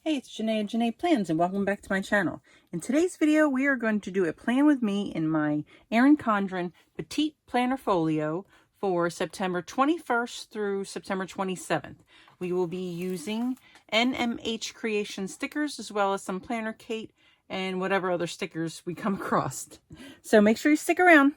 Hey, it's Janay and Janay Plans, and welcome back to my channel. In today's video, we are going to do a plan with me in my Erin Condren Petite Planner Folio for September 21st through September 27th. We will be using NMH Creation stickers as well as some Planner Kate and whatever other stickers we come across. So make sure you stick around.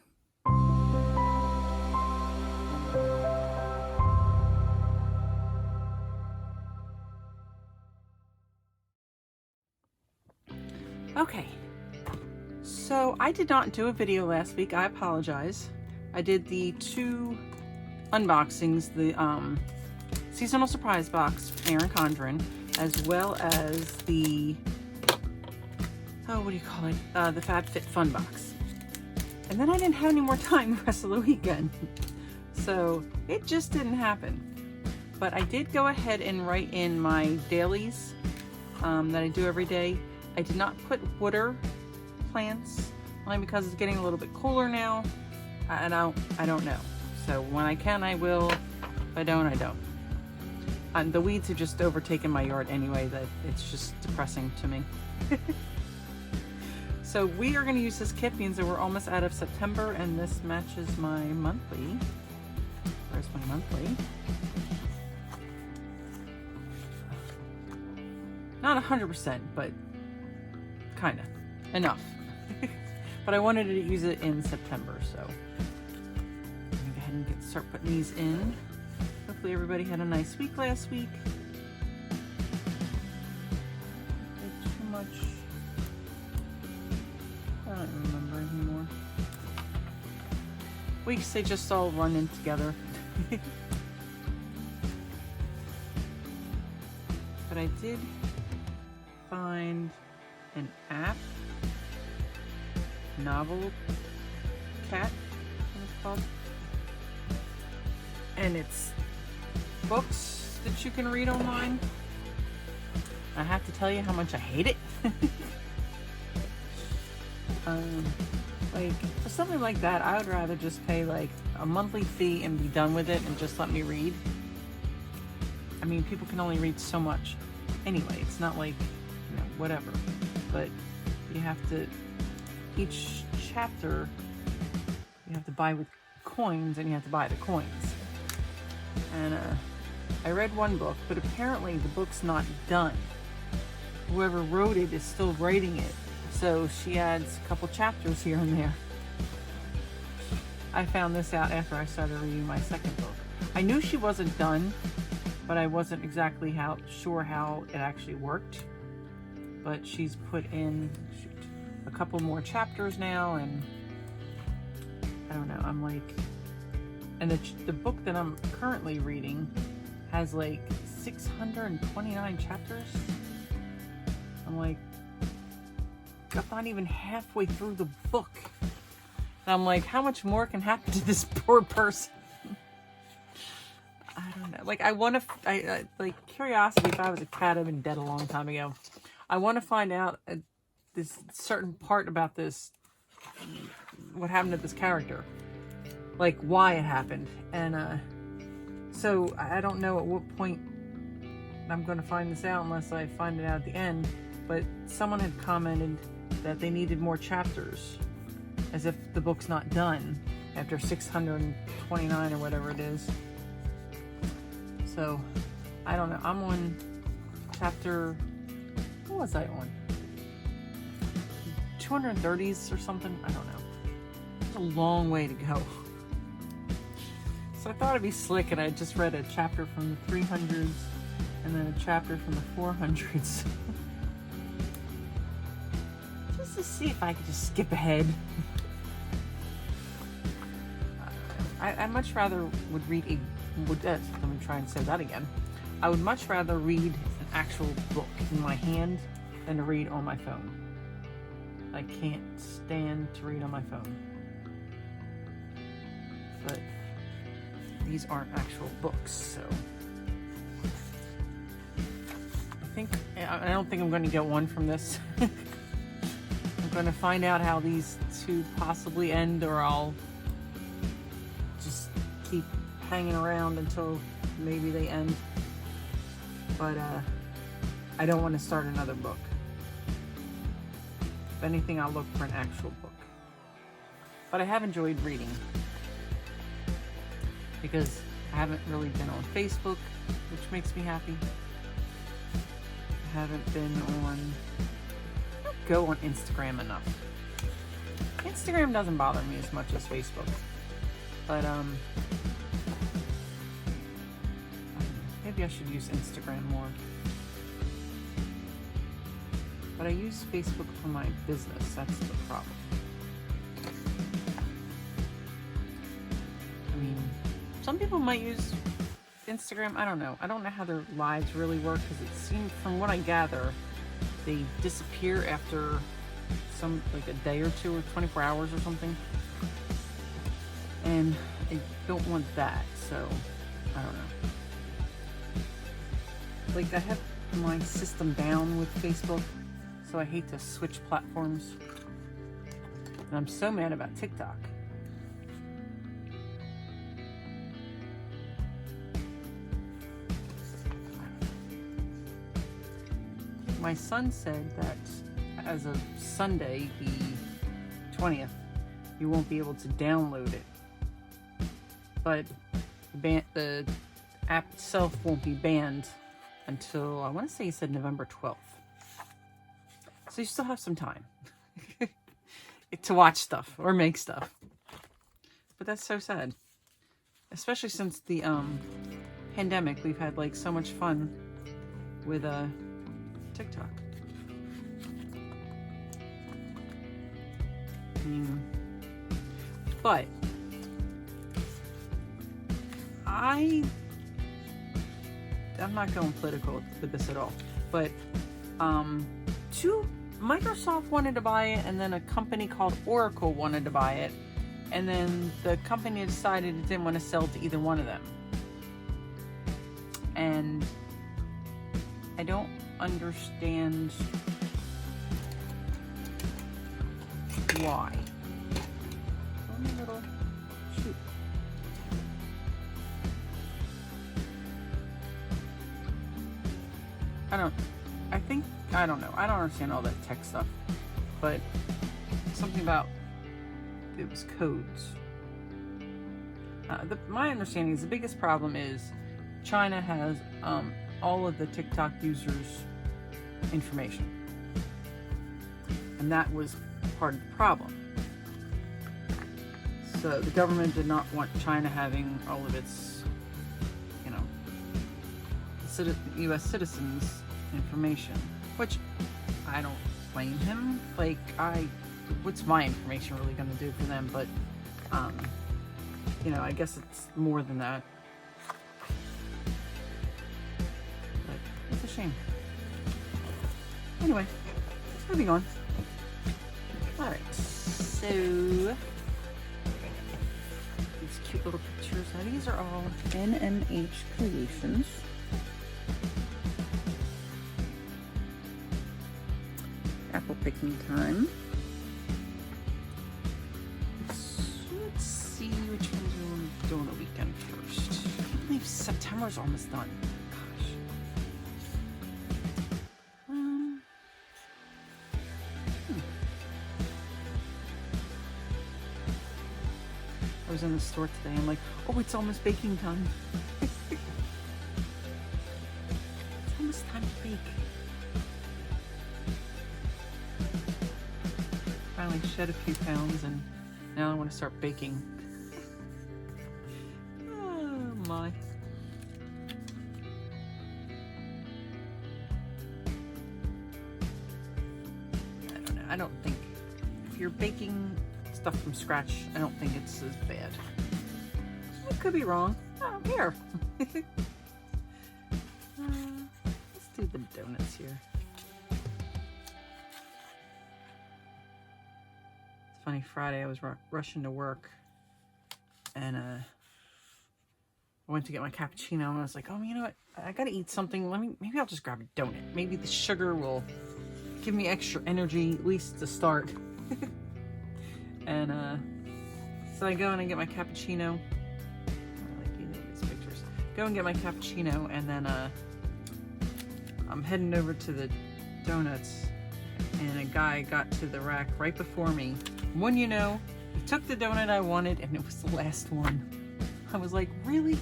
Okay, so I did not do a video last week. I apologize. I did the two unboxings, the seasonal surprise box, Erin Condren, as well as the, what do you call it? The FabFit Fun Box. And then I didn't have any more time the rest of the weekend. So it just didn't happen. But I did go ahead and write in my dailies that I do every day. I did not put water plants, only because it's getting a little bit cooler now. I don't know. So when I can, I will. If I don't, I don't. The weeds have just overtaken my yard anyway, that it's just depressing to me. So we are going to use this kit, means that we're almost out of September, and this matches my monthly. Where's my monthly? Not 100%, but kind of enough. But I wanted to use it in September, so I'm gonna go ahead and start putting these in. Hopefully everybody had a nice week last week. Too much. I don't remember anymore. Weeks, they just all run in together. But I did find an app, Novel Cat, what it's called, and it's books that you can read online. I have to tell you how much I hate it. Like for something like that, I would rather just pay like a monthly fee and be done with it and just let me read. I mean, people can only read so much anyway. It's not like, you know, whatever, but you have to, each chapter you have to buy with coins, and you have to buy the coins. And I read one book, but apparently the book's not done. Whoever wrote it is still writing it, so she adds a couple chapters here and there. I found this out after I started reading my second book. I knew she wasn't done, but I wasn't exactly sure how it actually worked. But she's put in a couple more chapters now, and I don't know, I'm like, and the book that I'm currently reading has like 629 chapters. I'm like, I'm not even halfway through the book. And I'm like, how much more can happen to this poor person? I don't know. Like, I like, curiosity, if I was a cat, I'd been dead a long time ago. I want to find out this certain part about this, what happened to this character, like why it happened. And so I don't know at what point I'm going to find this out, unless I find it out at the end. But someone had commented that they needed more chapters, as if the book's not done after 629 or whatever it is. So I don't know. I'm on chapter, what was I on? 230s or something? I don't know. It's a long way to go. So I thought it'd be slick, and I just read a chapter from the 300s and then a chapter from the 400s. Just to see if I could just skip ahead. I much rather would read let me try and say that again. I would much rather read an actual book in my hand than to read on my phone. I can't stand to read on my phone. But these aren't actual books, so I don't think I'm going to get one from this. I'm going to find out how these two possibly end, or I'll just keep hanging around until maybe they end. But I don't want to start another book. If anything, I'll look for an actual book. But I have enjoyed reading because I haven't really been on Facebook, which makes me happy. I haven't been on, I don't go on Instagram enough. Instagram doesn't bother me as much as Facebook. But maybe I should use Instagram more. But I use Facebook for my business. That's the problem. I mean, some people might use Instagram. I don't know. I don't know how their lives really work because it seems, from what I gather, they disappear after like a day or two or 24 hours or something. And I don't want that, so I don't know. Like, I have my system down with Facebook, so I hate to switch platforms. And I'm so mad about TikTok. My son said that as of Sunday, the 20th, you won't be able to download it. But the app itself won't be banned until, I want to say he said November 12th. So you still have some time to watch stuff or make stuff. But that's so sad. Especially since the pandemic, we've had like so much fun with TikTok. But I'm not going political with this at all, but Microsoft wanted to buy it, and then a company called Oracle wanted to buy it, and then the company decided it didn't want to sell to either one of them. And I don't understand why. One little shoot. I don't know. I don't understand all that tech stuff, but something about it was codes. My understanding is the biggest problem is China has all of the TikTok users' information, and that was part of the problem. So the government did not want China having all of its, U.S. citizens' information, which I don't blame him. Like, what's my information really going to do for them? But, I guess it's more than that. But it's a shame. Anyway, moving on. Alright, so these cute little pictures. Now these are all NMH creations. Apple picking time. Let's see which ones we want to do on the weekend first. I can't believe September's almost done. Gosh. I was in the store today. I'm like, oh, it's almost baking time. It's almost time to bake. Finally shed a few pounds, and now I want to start baking. Oh my. I don't know. I don't think if you're baking stuff from scratch, I don't think it's as bad. I could be wrong. Oh, here. Let's do the donuts here. It's funny, Friday I was rushing to work, and I went to get my cappuccino, and I was like, oh, you know what? I gotta eat something. Maybe I'll just grab a donut. Maybe the sugar will give me extra energy, at least to start. And so I go and I get my cappuccino. I like these pictures. Go and get my cappuccino, and then I'm heading over to the donuts, and a guy got to the rack right before me. When you know, he took the donut I wanted, and it was the last one. I was like, really? If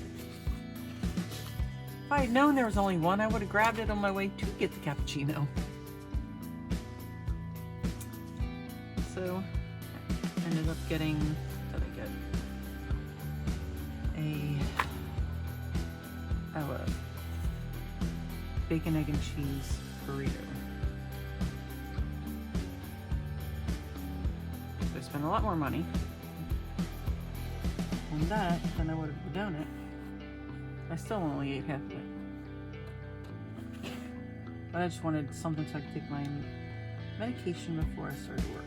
I had known there was only one, I would have grabbed it on my way to get the cappuccino. So, I ended up getting, what did I get? A bacon, egg, and cheese burrito. So I spent a lot more money on that than I would have the donut. I still only ate half of it. But I just wanted something so I could take my medication before I started work.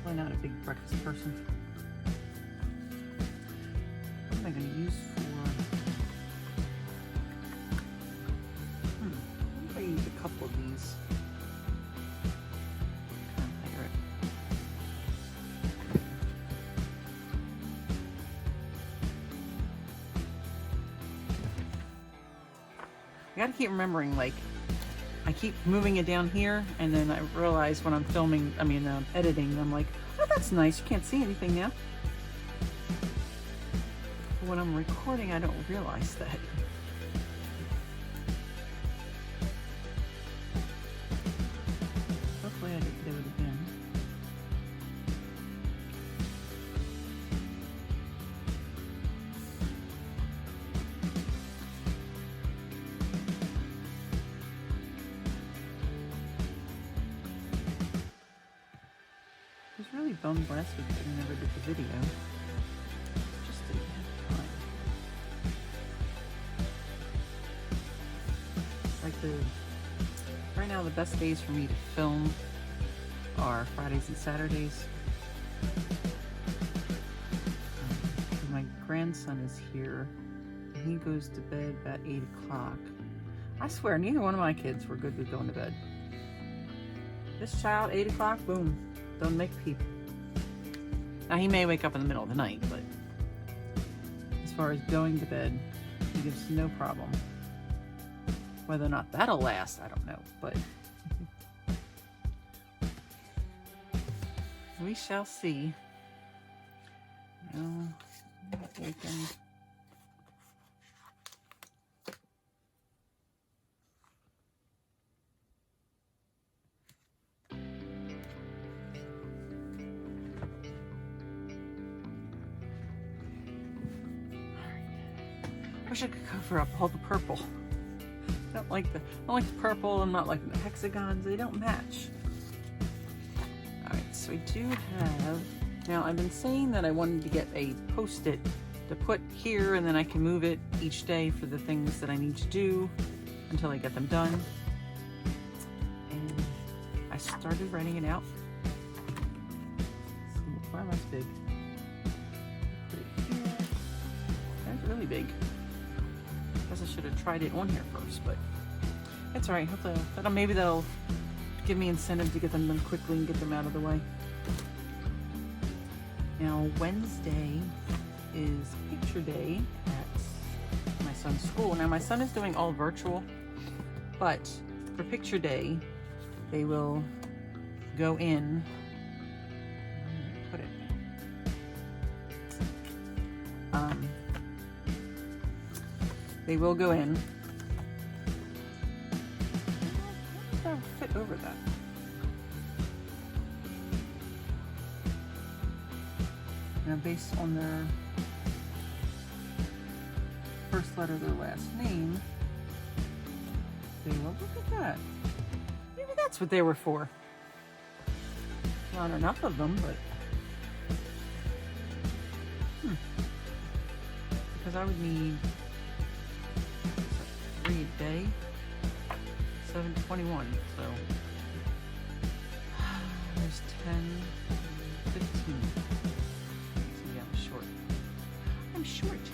Probably not a big breakfast person. What am I going to use for? What if I use a couple of these? I gotta keep remembering, like, I keep moving it down here, and then I realize when I'm filming, editing, I'm like, oh, that's nice, you can't see anything now. But when I'm recording, I don't realize that. Hopefully I didn't do it again. I was really bummed last week that I never did the video. Just didn't have time. Like right now the best days for me to film are Fridays and Saturdays. My grandson is here, and he goes to bed at 8 o'clock. I swear, neither one of my kids were good with going to bed. This child, 8 o'clock, boom. Don't make people. Now he may wake up in the middle of the night, but as far as going to bed, he gives no problem. Whether or not that'll last, I don't know, but we shall see. No, weekend. Wish I could cover up all the purple. I don't like the purple. I'm not like the hexagons. They don't match. All right, so I do have. Now I've been saying that I wanted to get a post-it to put here, and then I can move it each day for the things that I need to do until I get them done. And I started writing it out. Why am I big? Put it here. That's really big. Guess I should have tried it on here first, but it's all right. Hopefully, maybe that'll give me incentive to get them done quickly and get them out of the way. Now, Wednesday is picture day at my son's school. Now, my son is doing all virtual, but for picture day, they will go in. Put it. They will go in. How would that fit over that? Now, based on their first letter of their last name, they will look at that. Maybe that's what they were for. Not enough of them, but because I would need 3 a day, 7 to 21, so there's 10, 15. So yeah, I'm short.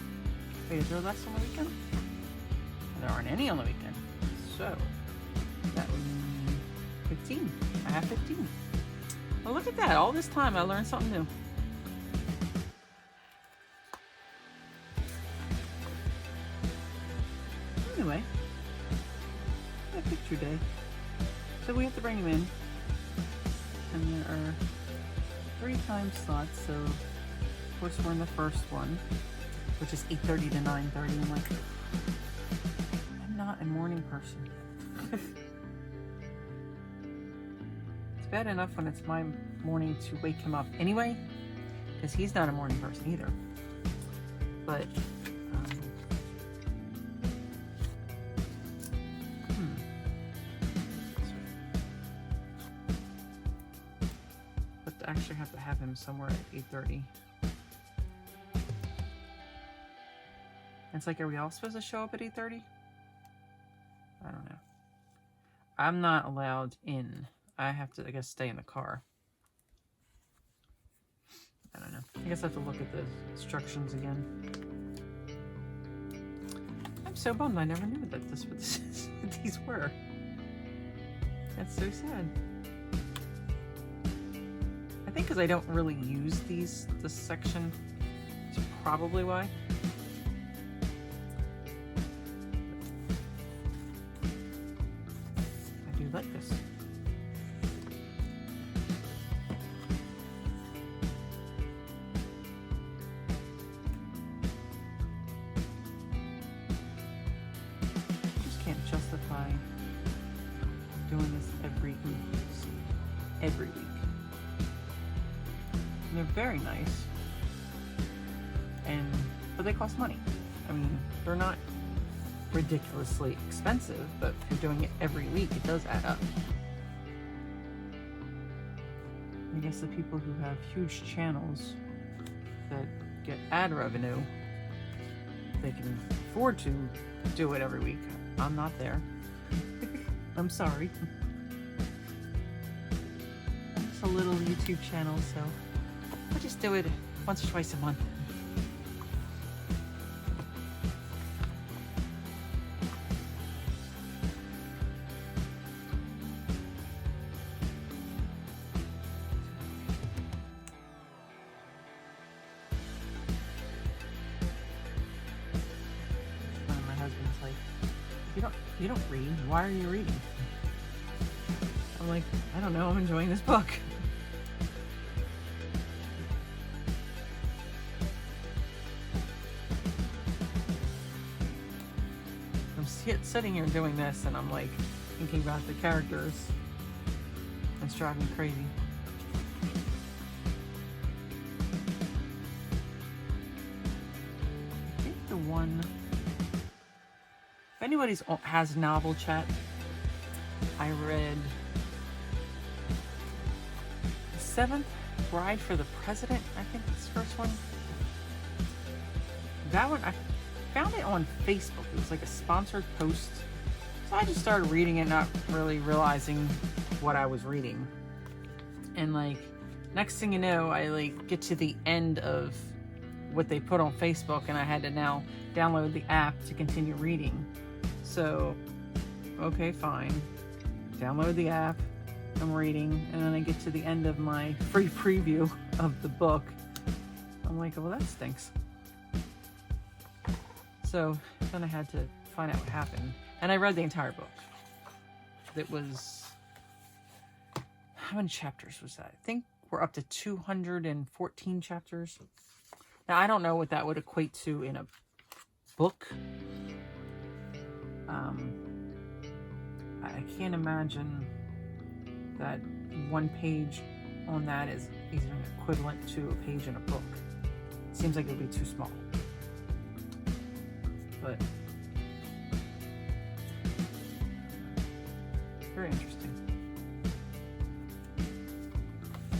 Wait, is there less on the weekend? There aren't any on the weekend, so that would mean 15. I have 15. Well, look at that. All this time I learned something new. Anyway, picture day. So we have to bring him in. And there are 3 time slots, so of course we're in the first one, which is 8:30 to 9:30. I'm like, I'm not a morning person. It's bad enough when it's my morning to wake him up anyway, because he's not a morning person either. But but I actually have to have him somewhere at 8:30. It's like, are we all supposed to show up at 8:30? I don't know. I'm not allowed in. I have to, I guess, stay in the car. I don't know. I guess I have to look at the instructions again. I'm so bummed. I never knew that this what these were. That's so sad. I think because I don't really use this section. It's probably why. I do like this. Justify doing this every week. And they're very nice, but they cost money. I mean, they're not ridiculously expensive, but if you're doing it every week, it does add up. I guess the people who have huge channels that get ad revenue, they can afford to do it every week. I'm not there. I'm sorry. It's a little YouTube channel, so I just do it once or twice a month. My husband's like, you don't read. Why are you reading? I'm like, I don't know. I'm enjoying this book. I'm sitting here doing this, and I'm like thinking about the characters. It's driving me crazy. I think the one. If anybody has novel chat, I read The Seventh Bride for the President. I think it's the first one. That one, I found it on Facebook. It was like a sponsored post. So I just started reading it, not really realizing what I was reading. And like, next thing you know, I like get to the end of what they put on Facebook, and I had to now download the app to continue reading. So, okay, fine. Download the app. I'm reading, and then I get to the end of my free preview of the book. I'm like, well, that stinks. So then I had to find out what happened, and I read the entire book. It was, how many chapters was that? I think we're up to 214 chapters. Now, I don't know what that would equate to in a book. I can't imagine that one page on that is even equivalent to a page in a book. It seems like it would be too small. But very interesting.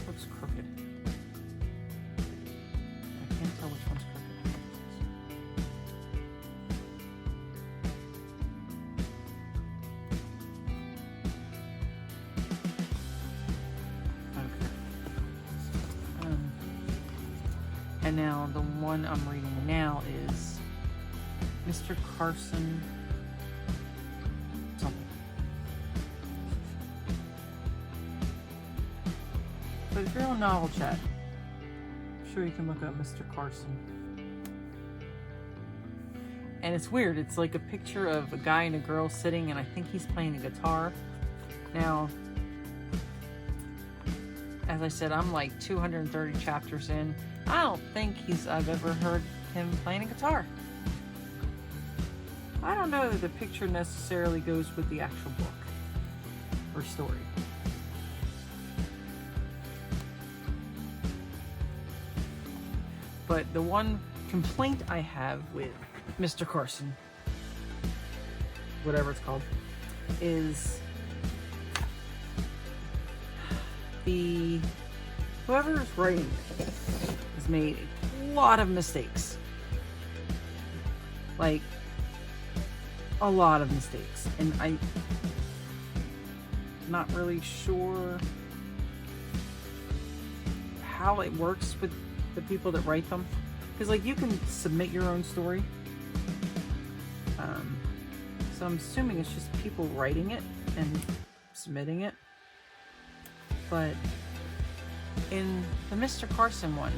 Looks crooked. I can't tell which one's crooked. And now the one I'm reading now is Mr. Carson something. But if you're on Novel Chat, I'm sure you can look up Mr. Carson. And it's weird. It's like a picture of a guy and a girl sitting, and I think he's playing a guitar. Now, as I said, I'm like 230 chapters in. I don't think I've ever heard him playing a guitar. I don't know that the picture necessarily goes with the actual book or story. But the one complaint I have with Mr. Carson, whatever it's called, is whoever is writing it has made a lot of mistakes. Like, a lot of mistakes. And I'm not really sure how it works with the people that write them. Because, like, you can submit your own story. So I'm assuming it's just people writing it and submitting it. But in the Mr. Carson one,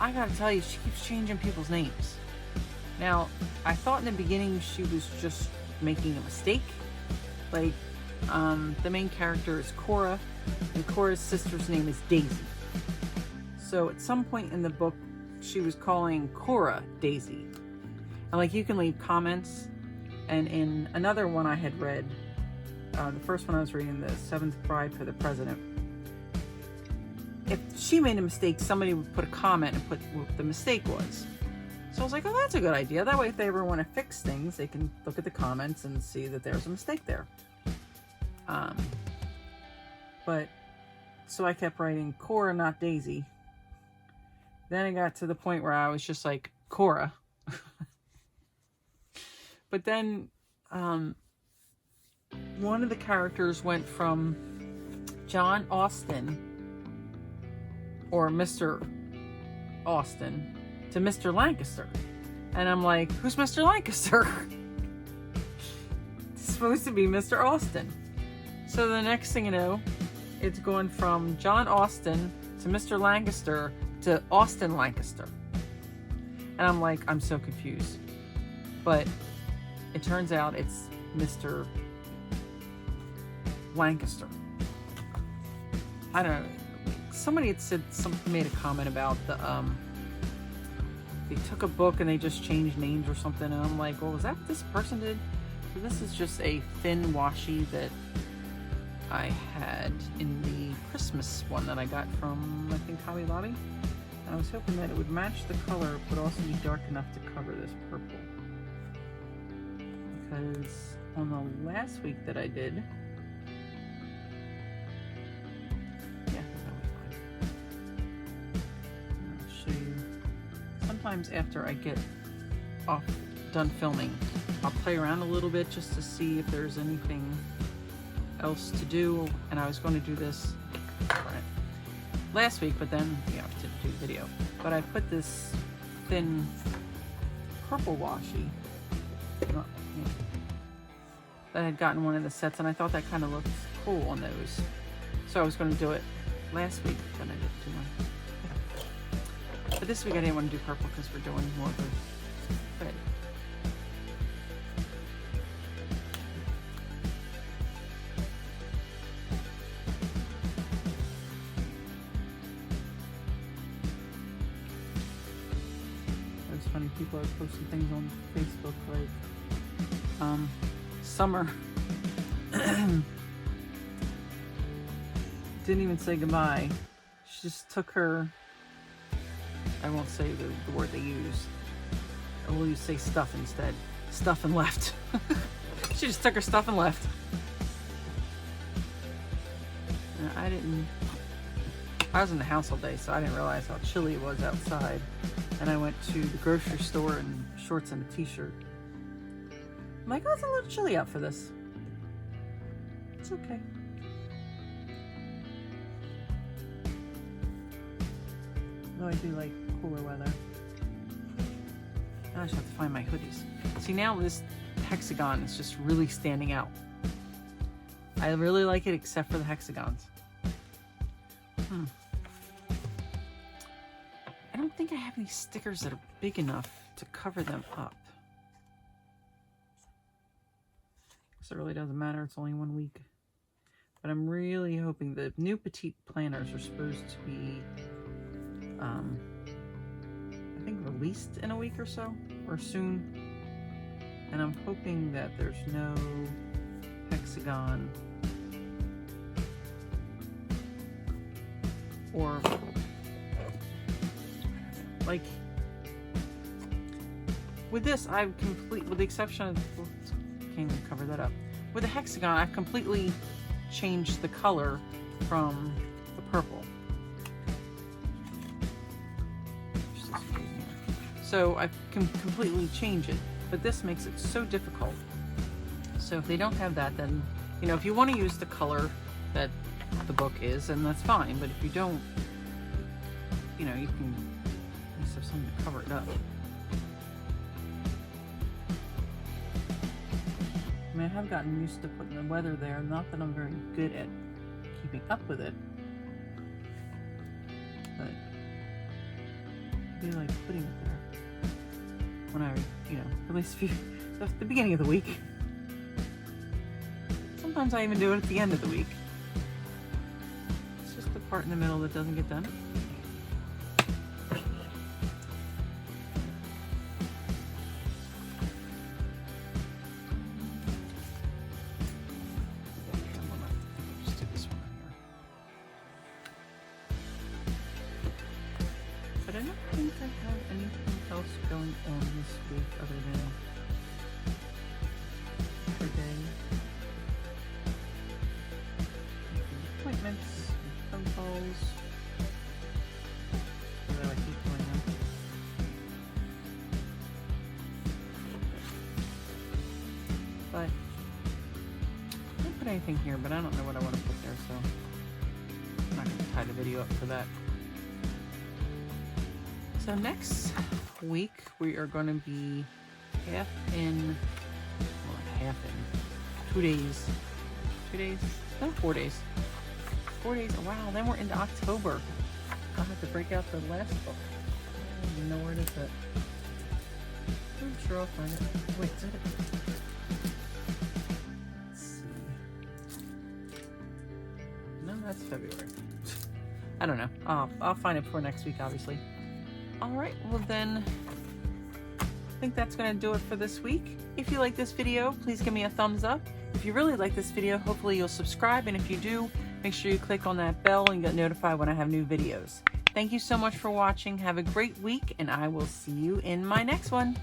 I gotta tell you, she keeps changing people's names. Now, I thought in the beginning she was just making a mistake. Like, the main character is Cora, and Cora's sister's name is Daisy. So at some point in the book, she was calling Cora Daisy. And like, you can leave comments. And in another one I had read, the first one I was reading, The Seventh Bride for the President, if she made a mistake, somebody would put a comment and put what the mistake was. So I was like, oh, that's a good idea. That way, if they ever want to fix things, they can look at the comments and see that there's a mistake there. But, so I kept writing Cora, not Daisy. Then it got to the point where I was just like, Cora. But then, one of the characters went from John Austen, or Mr. Austen, to Mr. Lancaster. And I'm like, who's Mr. Lancaster? It's supposed to be Mr. Austen. So the next thing you know, it's going from John Austen to Mr. Lancaster to Austin Lancaster. And I'm like, I'm so confused. But it turns out it's Mr. Lancaster. I don't know. Somebody had said, made a comment about the, they took a book and they just changed names or something. And I'm like, well, was that what this person did? So this is just a thin washi that I had in the Christmas one that I got from, I think, Hobby Lobby. And I was hoping that it would match the color, but also be dark enough to cover this purple. Because on the last week that I did, yeah, that was fine. I'll show you. Sometimes after I get done filming, I'll play around a little bit just to see if there's anything else to do. And I was going to do this last week, but then to do the video. But I put this thin purple washi that I had gotten one of the sets, and I thought that kind of looked cool on those. So I was going to do it last week, but I didn't do one. But this week I didn't want to do purple because we're doing more of a red. It's funny, people are posting things on Facebook like, Summer didn't even say goodbye. She just took her, I won't say the word they use. I will use say stuff instead. Stuff and left. She just took her stuff and left. And I was in the house all day, so I didn't realize how chilly it was outside. And I went to the grocery store in shorts and a t-shirt. I'm like, oh, it's a little chilly out for this. It's okay. Though I do like cooler weather. Now I just have to find my hoodies. See, now this hexagon is just really standing out. I really like it except for the hexagons. I don't think I have any stickers that are big enough to cover them up. because it really doesn't matter. It's only 1 week. But I'm really hoping the new petite planners are supposed to be, I think, released in a week or so, or soon. And I'm hoping that there's no hexagon or like with this, I've with the exception of, can't even cover that up. With the hexagon, I've completely changed the color from the purple. So I can completely change it, but this makes it so difficult. So if they don't have that, then, you know, if you want to use the color that the book is, then that's fine. But if you don't, you know, you can at least have something to cover it up. I mean, I have gotten used to putting the weather there. Not that I'm very good at keeping up with it, but I do like putting it there when I, you know, at least at the beginning of the week. Sometimes I even do it at the end of the week. It's just the part in the middle that doesn't get done. But I don't think I have anything else going on this week other than today. Appointments, phone calls. Although I keep doing them. But I didn't put anything here, but I don't know what I want to put there, so I'm not going to tie the video up for that. So next week we are going to be half in, well, half in, 2 days. 2 days? No, 4 days. 4 days. Oh, wow, then we're into October. I'll have to break out the last book. I don't even know where it is at. I'm sure I'll find it. Wait, is that it? Let's see. No, that's February. I don't know. I'll find it for next week, obviously. Alright, well then, I think that's going to do it for this week. If you like this video, please give me a thumbs up. If you really like this video, hopefully you'll subscribe, and if you do, make sure you click on that bell and get notified when I have new videos. Thank you so much for watching. Have a great week, and I will see you in my next one.